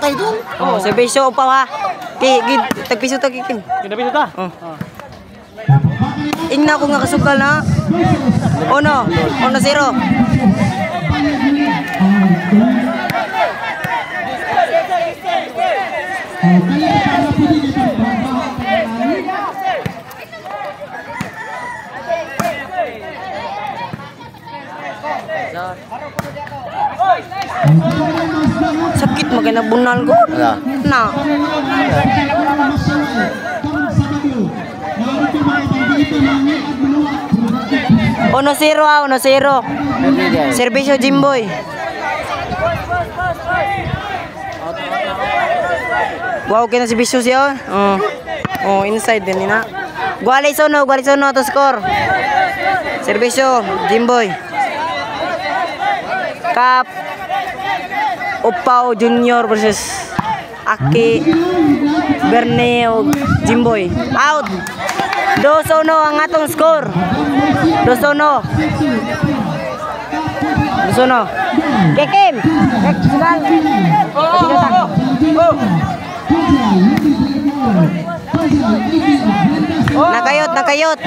Tay dun. Oh, serbisyo upaw ha. Tagpiso ta kikin. Kinapiso ta? Oh. Ingna ko nga kasukal na. Ono 0. Sakit magana bunal ko. Na. Ono 0. Serbisyo Jimboy. Wow, kena serbisyo siya. Oh, inside din na. Gualisono to score. Serbisyo Jimboy. Cup Upaw Junior versus Aki Berneo Jimboy. Out. 2-1 ang atong score. 2-1. Kekim. Sugal. Nakayot.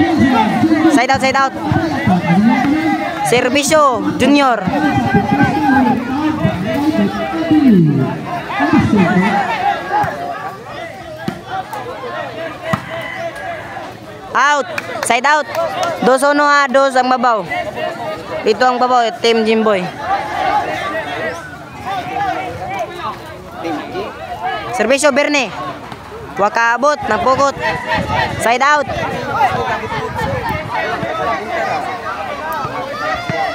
Side out. Serbisyo Junior. Out. Side out. 2-1 ha. 2 ang babaw. Dito ang babaw. Team Jimboy. Serbisyo Berne. Wakaabot. Nagpukot. Side out.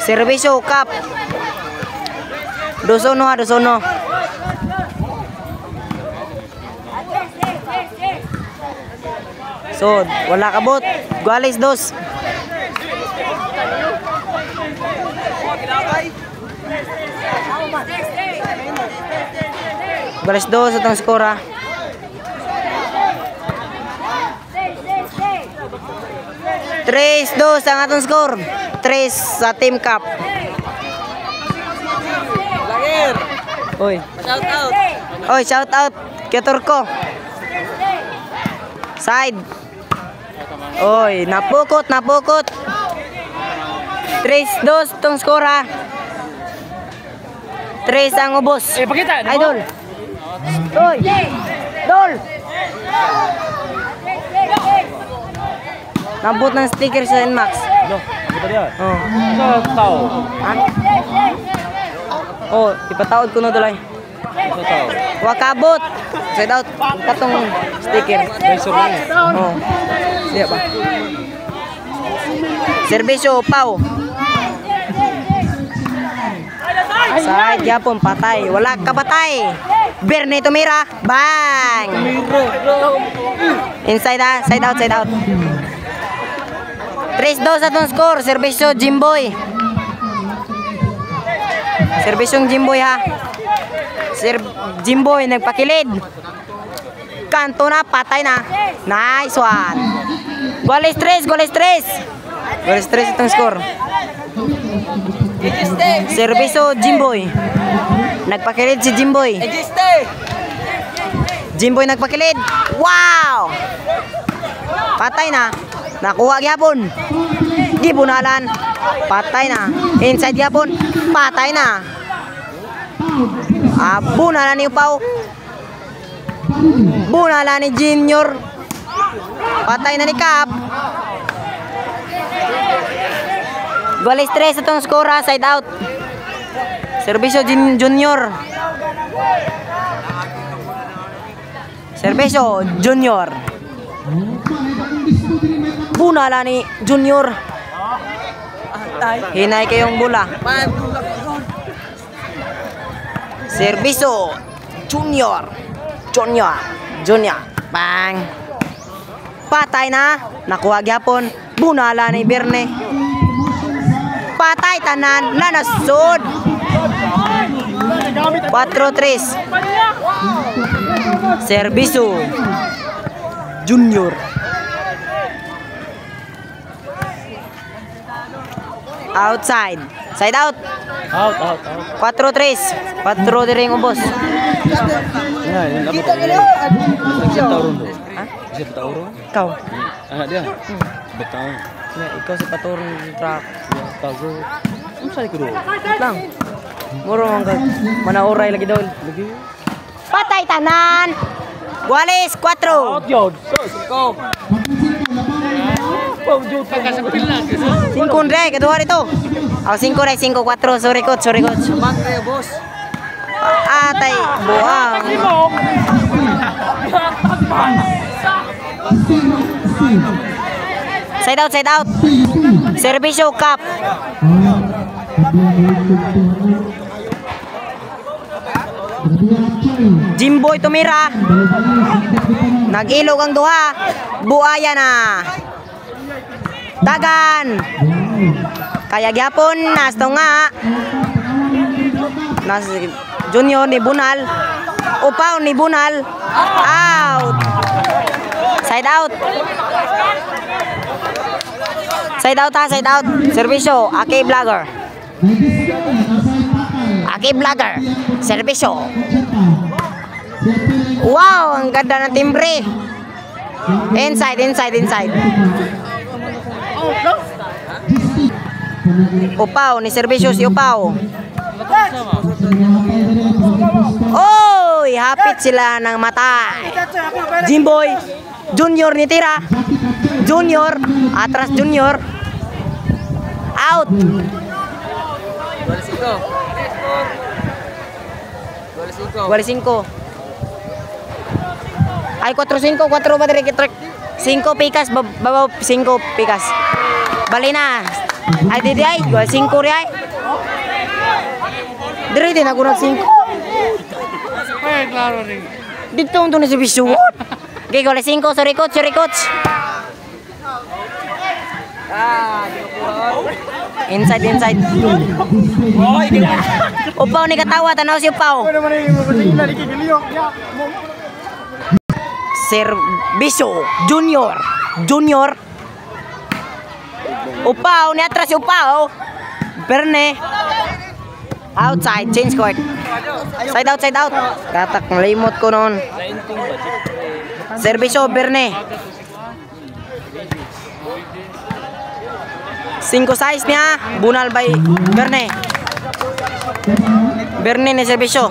Serbisyo Cup. 2-1 ha. 2-1. So, wala kabot. Gualis 2. Gualis 2 atong skor ha. 3-2 ang atong skor. 3 sa Team Cup. Langir. Oy. Shout out. Oy, shout out kay Turko. Side. Oy, napukot. 3-2 tong skor ha. 3 ang ubos. Pakita. Idol. Oy. Dol. Nabot ng sticker sa Nmax. Kita dia. Oh. Tahu. Ha? Oh, ipataod ko na dulay. Tahu. Wakabot. Side out. Katong sticker. Oh. Siya ba? Serbisyo Pau. Side yapon patay. Wala ka patay. Berne tumira. Bang. Inside ha. Side out. 3-2 atong score. Serbisyo Jimboy. Serbisyong Jimboy ha. Jimboy nagpakilid. Kanto na, patay na. Nice one. Goles 3 itong score. Serbisyo Jimboy. Nagpakilid si Jimboy. Jimboy nagpakilid. Wow! Patay na. Nakuha gyapon. Di bunalan. Patay na. Inside gyapon. Patay na. Bunalan ni Upaw. Bunalan ni Junior. Patay na ni Cap. Goles 3 itong score ha. Side out. Serbisyo Junior. Serbisyo Junior. Bunala ni Junior. Hinay kayong bula. Serbisyo Junior. Bang. Patay na. Nakuha gyapon. Bunala ni Berne. Patay tanan. Nanasod. 4-3. Serbisyo Junior. Outside. Side out. Out. 4-3. 4 diri ang ubos. Yan, dapat. Siya taurong do. Ha? Siya taurong. Ikaw. Anak dia. Betul. Ya, ikaw si paturong truck. Tago. Ano sa ko do? Lang. Muro ang manauray lagi daw. Lagi. Patay tanan. Walis 4. Out yun. Go. Oh, jud ka sa pila. 5 dre kedua dito. Oh, 5 dre 5-4. Sorry coach. Mat kayo, boss. Atay buang. Side out. Servisyo cup. Jimboy tumira. Nag-ilog ang duha. Buaya na. Dagan. Kaya gyapon nas to nga. Nas Junior ni Bunal. Upaw ni Bunal. Out. Side out. Side out. Servisyo. Aki Vlogger. Servisyo. Wow, ang ganda ng timbre. Inside. Upaw ni Servisyo si Upaw. Oy, hapit sila ng mata. Jimboy Junior ni tira. Junior, atras Junior. Out. Wala 5. Ay 4-5, 4 ba diri kitrek? 5 pikas babaw 5 pikas. Bali na. Ay didi ay 5 ri ay. Diri din ako nag 5. Ay, klaro rin. Dito ang tunay sa bisyo. Okay, wala 5. Sorry coach. Inside. Upaw ni katawa, tanaw si Upaw. Servisyo Junior. Upaw ni atras si Upaw. Berne. Outside, change court. Side out. Katak malimot ko noon. Servisyo Berne. 5-6 niya, Bunal by Berne ni Servisyo.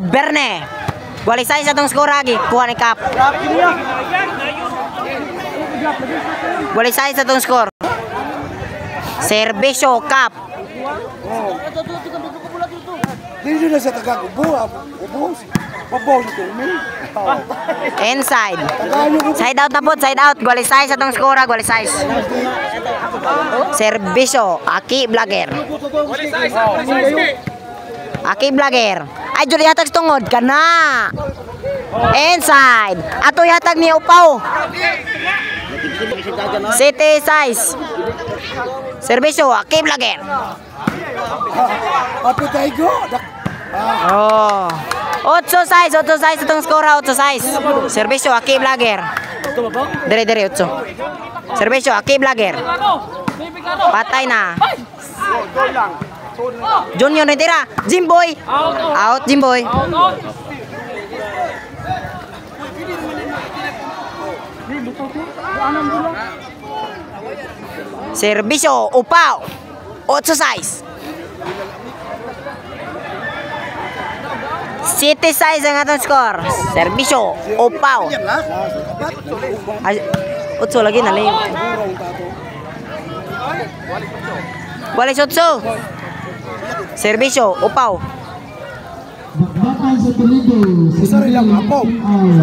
Berne. Wali 6 atong score lagi, kuha ni Cap. Wali 6 atong score. Servisyo Cap. Dili na sa tagag ubo si Tumi. Inside. Side out na po, side out. Wali 6 atong score, wali 6. Servisyo Aki Vlogger. Ay jud hatag tungod kana. Inside. Ato hatag ni Upaw. City size. Servisyo Aki Vlogger. Apo tayo. Oh. 8 size itong score 8 size. Servisyo Aki Vlogger. Dire 8. Servisyo Aki Vlogger. Patay na. Junior ni tira. Jimboy. Out Jimboy. Servisyo Upaw. 8 size. City size ang atong score. Servisyo Upaw. Ay, 8 lagi na lang. Walis 8. Servisyo Upaw.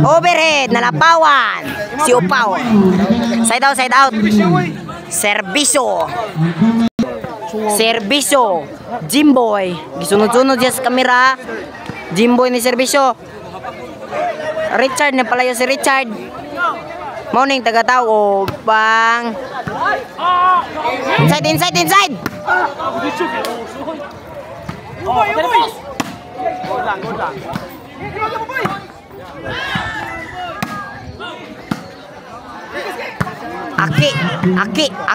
Overhead nalapawan si Upaw. Side out. Servisyo Jimboy. Gisunod-sunod diya sa kamera. Jimboy ni Servisyo. Richard na palayo si Richard. Morning taga-tao o bang. Inside.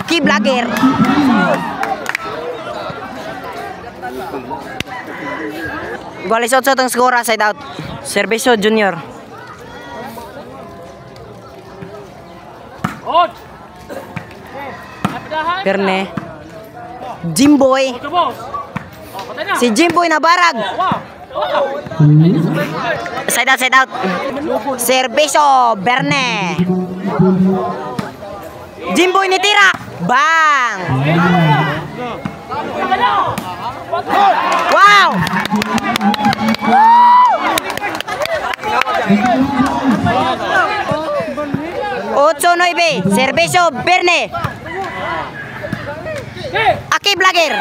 Aki Vlogger. Igualis 8 itong skora, side out. Servicio Junior. Out. Berne. Jimboy. Ito, boss. Oh, patay na. Si Jimboy na barag. Wow. Side out, side out. Servicio Berne. Jimboy ni tira. Bang! Wow! Ocho nueve, Servicio Berne. Aki Blagger.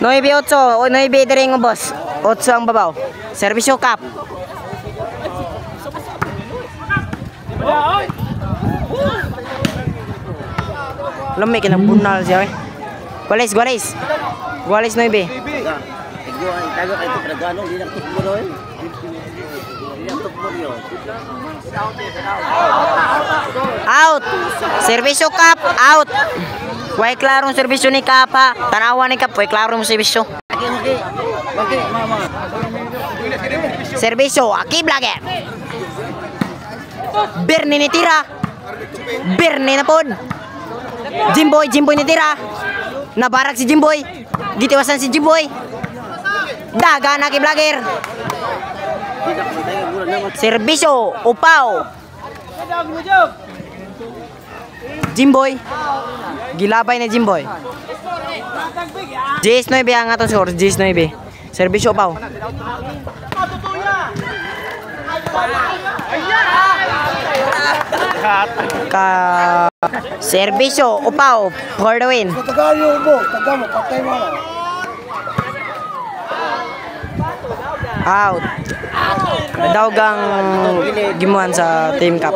Nueve ocho, o nueve diri ng boss. Ocho ang babaw. Servicio Cup. Lamig ka ng bunal siya eh. Gualis, gualis. Gualis 9. Out. Servisyo Cup, out. Way klarong servisyo ni Cup ha. Tanawan ni Cup, way klarong servisyo. Servisyo, Aki Blagger. Bernie ni tira. Bernie na pod. Jimboy, Jimboy ni tira. Nabarag si Jimboy. Gitiwasan si Jimboy. Daga na Aki Blagger. Servisyo, upaw. Jimboy. Gilabay na Jimboy. JS9 ang atong score, JS9. Servisyo upaw. Servisyo upaw for the win. Tagaan yung ubo, tagaan mo, patay mo. Out. Dawgang gimuan sa Team Cup.